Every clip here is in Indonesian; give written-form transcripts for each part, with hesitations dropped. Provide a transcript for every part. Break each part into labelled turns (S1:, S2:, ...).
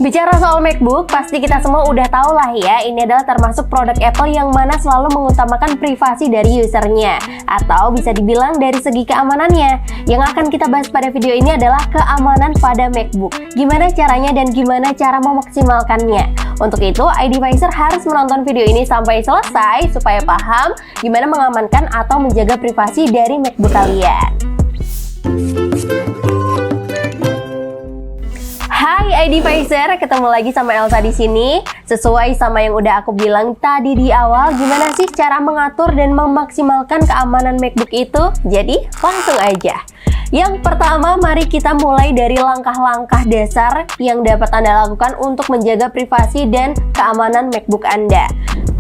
S1: Bicara soal MacBook, pasti kita semua udah tahu lah ya, ini adalah termasuk produk Apple yang mana selalu mengutamakan privasi dari usernya, atau bisa dibilang dari segi keamanannya. Yang akan kita bahas pada video ini adalah keamanan pada MacBook. Gimana caranya dan gimana cara memaksimalkannya. Untuk itu, iDevicer harus menonton video ini sampai selesai supaya paham gimana mengamankan atau menjaga privasi dari MacBook kalian. Hai iDevicer, ketemu lagi sama Elsa di sini. Sesuai sama yang udah aku bilang tadi di awal, gimana sih cara mengatur dan memaksimalkan keamanan MacBook itu? Jadi, langsung aja. Yang pertama, mari kita mulai dari langkah-langkah dasar yang dapat Anda lakukan untuk menjaga privasi dan keamanan MacBook Anda.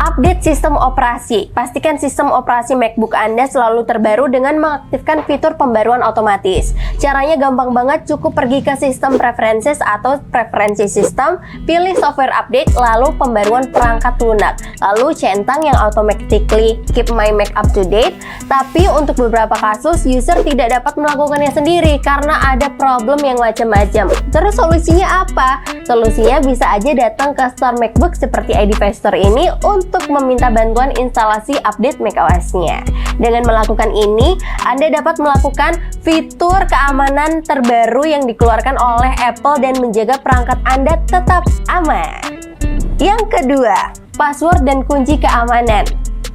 S1: Update sistem operasi. Pastikan sistem operasi MacBook Anda selalu terbaru dengan mengaktifkan fitur pembaruan otomatis. Caranya gampang banget, cukup pergi ke sistem preferences atau preferensi sistem, pilih software update, lalu pembaruan perangkat lunak, lalu centang yang automatically keep my Mac up to date. Tapi untuk beberapa kasus, user tidak dapat melakukannya sendiri karena ada problem yang macam-macam. Terus solusinya apa? Solusinya bisa aja datang ke store MacBook seperti iDevicer ini untuk meminta bantuan instalasi update macOS-nya. Dengan melakukan ini, Anda dapat melakukan fitur keamanan terbaru yang dikeluarkan oleh Apple dan menjaga perangkat Anda tetap aman. Yang kedua, password dan kunci keamanan.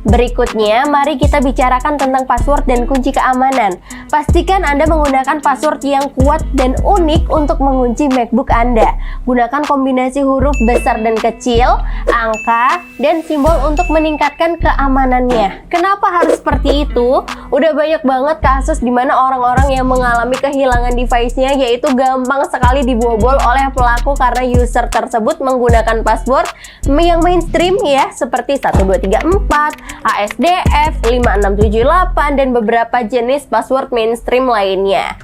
S1: Berikutnya, mari kita bicarakan tentang password dan kunci keamanan. Pastikan Anda menggunakan password yang kuat dan unik untuk mengunci MacBook Anda. Gunakan kombinasi huruf besar dan kecil, angka, dan simbol untuk meningkatkan keamanannya. Kenapa harus seperti itu? Udah banyak banget kasus di mana orang-orang yang mengalami kehilangan device-nya, yaitu gampang sekali dibobol oleh pelaku karena user tersebut menggunakan password yang mainstream ya, seperti 1234, ASDF, 5678, dan beberapa jenis password mainstream lainnya.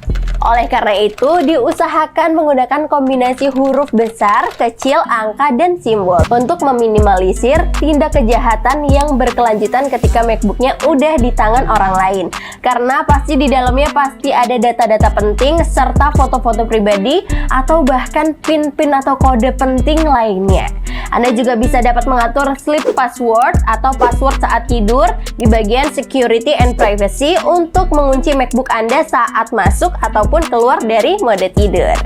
S1: Oleh karena itu, diusahakan menggunakan kombinasi huruf besar, kecil, angka, dan simbol untuk meminimalisir tindak kejahatan yang berkelanjutan ketika MacBook-nya udah di tangan orang lain. Karena pasti di dalamnya pasti ada data-data penting serta foto-foto pribadi atau bahkan PIN-PIN atau kode penting lainnya. Anda juga bisa dapat mengatur sleep password atau password saat tidur di bagian security and privacy untuk mengunci MacBook Anda saat masuk ataupun keluar dari mode tidur.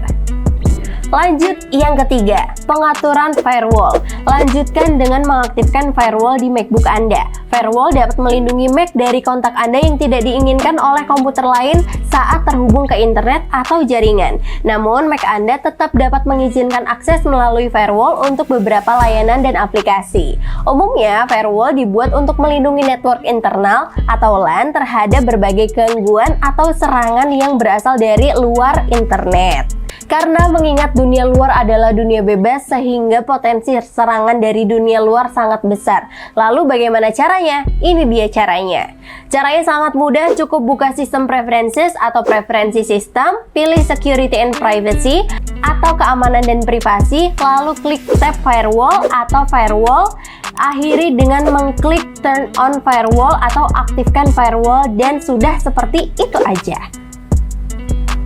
S1: Lanjut, yang ketiga, pengaturan firewall. Lanjutkan dengan mengaktifkan firewall di MacBook Anda. Firewall dapat melindungi Mac dari kontak Anda yang tidak diinginkan oleh komputer lain saat terhubung ke internet atau jaringan. Namun, Mac Anda tetap dapat mengizinkan akses melalui firewall untuk beberapa layanan dan aplikasi. Umumnya, firewall dibuat untuk melindungi network internal atau LAN terhadap berbagai gangguan atau serangan yang berasal dari luar internet. Karena mengingat dunia luar adalah dunia bebas sehingga potensi serangan dari dunia luar sangat besar. Lalu bagaimana caranya? Ini dia caranya. Caranya sangat mudah, cukup buka sistem preferences atau preferensi sistem, pilih security and privacy atau keamanan dan privasi, lalu klik tab firewall atau firewall. Akhiri dengan mengklik turn on firewall atau aktifkan firewall dan sudah seperti itu aja.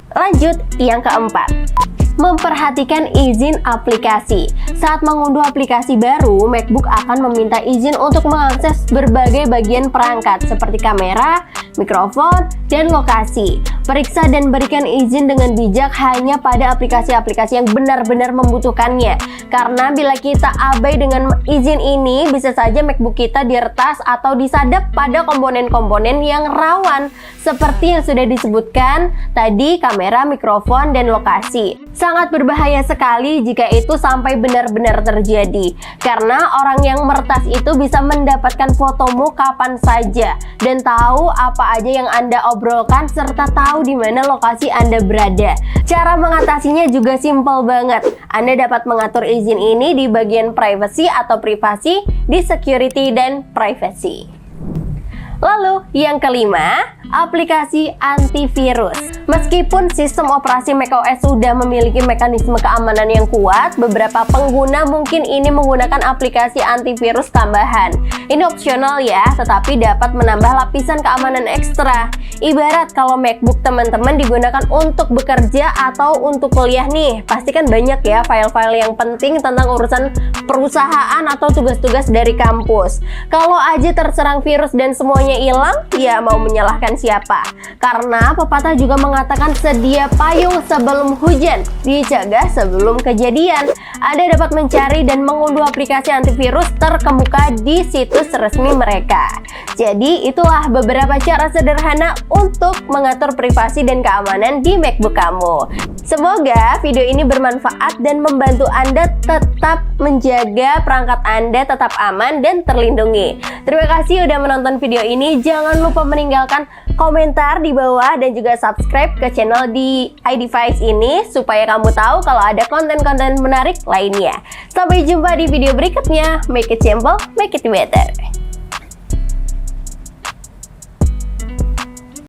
S1: Lanjut, yang keempat, memperhatikan izin aplikasi. Saat mengunduh aplikasi baru, MacBook akan meminta izin untuk mengakses berbagai bagian perangkat seperti kamera, mikrofon, dan lokasi. Periksa dan berikan izin dengan bijak hanya pada aplikasi-aplikasi yang benar-benar membutuhkannya. Karena bila kita abai dengan izin ini, bisa saja MacBook kita diretas atau disadap pada komponen-komponen yang rawan seperti yang sudah disebutkan tadi, kamera, mikrofon, dan lokasi. Sangat berbahaya sekali jika itu sampai benar-benar terjadi, karena orang yang meretas itu bisa mendapatkan fotomu kapan saja dan tahu apa aja yang Anda obrolkan serta tahu di mana lokasi Anda berada. Cara mengatasinya juga simpel banget. Anda dapat mengatur izin ini di bagian privacy atau privasi di security dan privacy. Lalu yang kelima, aplikasi antivirus. Meskipun sistem operasi macOS sudah memiliki mekanisme keamanan yang kuat, beberapa pengguna mungkin ini menggunakan aplikasi antivirus tambahan. Ini opsional ya, tetapi dapat menambah lapisan keamanan ekstra. Ibarat kalau MacBook teman-teman digunakan untuk bekerja atau untuk kuliah nih, pasti kan banyak ya file-file yang penting tentang urusan perusahaan atau tugas-tugas dari kampus. Kalau aja terserang virus dan semuanya hilang, ya mau menyalahkan siapa? Karena pepatah juga mengatakan sedia payung sebelum hujan, dijaga sebelum kejadian. Anda dapat mencari dan mengunduh aplikasi antivirus terkemuka di situs resmi mereka. Jadi itulah beberapa cara sederhana untuk mengatur privasi dan keamanan di MacBook kamu. Semoga video ini bermanfaat dan membantu Anda tetap menjaga perangkat Anda tetap aman dan terlindungi. Terima kasih udah menonton video ini. Jangan lupa meninggalkan komentar di bawah dan juga subscribe ke channel di iDevice ini supaya kamu tahu kalau ada konten-konten menarik lainnya. Sampai jumpa di video berikutnya. Make it simple, make it better.